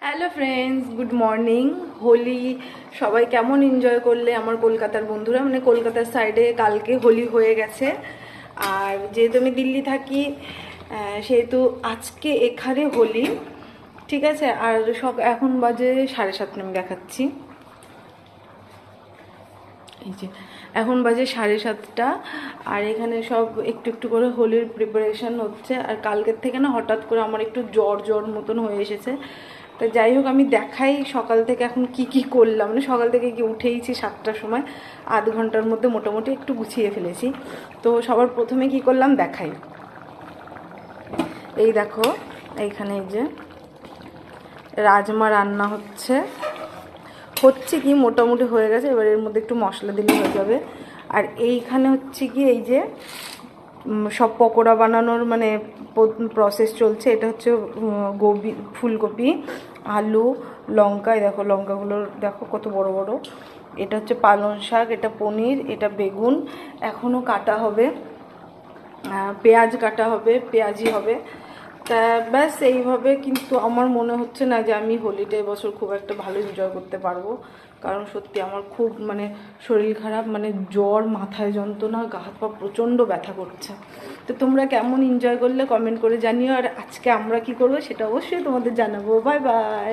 Hello friends, good morning. Holi সবাই কেমন enjoy করলে? আমার কলকাতার বন্ধুরা, মানে কলকাতার সাইডে কালকে হোলি হয়ে গেছে। আর যেহেতু আমি দিল্লি থাকি, সেহেতু আজকে এখানে হোলি, ঠিক আছে। আর এখন বাজে 7:30, আমি দেখাচ্ছি। এই যে এখন বাজে 7:30, আর এখানে সব একটু একটু করে হোলির প্রিপারেশন হচ্ছে। আর কালকের থেকে না হঠাৎ করে আমার একটু জ্বর জ্বর মতন হয়ে এসেছে। তো যাই হোক, আমি দেখাই সকাল থেকে এখন কি কি করলাম। মানে সকাল থেকে কি উঠেইছি 7টার সময়, আধ ঘন্টার মধ্যে মোটামুটি একটু গুছিয়ে ফেলেছি। তো সবার প্রথমে কি করলাম দেখাই। এই দেখো, এইখানে এই যে রাজমা রান্না হচ্ছে কি মোটামুটি হয়ে গেছে। এবার এর মধ্যে একটু মশলা দিলে হয়ে যাবে। আর এইখানে হচ্ছে কি, এই যে সব পকোড়া বানানোর মানে প্রসেস চলছে। এটা হচ্ছে ফুলকপি, আলু, লঙ্কা। দেখো লঙ্কাগুলো দেখো কত বড় বড়। এটা হচ্ছে পালং শাক, এটা পনির, এটা বেগুন এখনও কাটা হবে, পেঁয়াজ কাটা হবে, পেঁয়াজি হবে। তা ব্যাস এইভাবে। কিন্তু আমার মনে হচ্ছে না যে আমি হোলিটা এবছর খুব একটা ভালো এনজয় করতে পারবো। কারণ সত্যি আমার খুব মানে শরীর খারাপ, মানে জ্বর, মাথায় যন্ত্রণা, গা হাত পা প্রচণ্ড ব্যথা করছে। তো তোমরা কেমন এনজয় করলে কমেন্ট করে জানিও। আর আজকে আমরা কি করবো সেটা অবশ্যই তোমাদের জানাবো। Bye bye.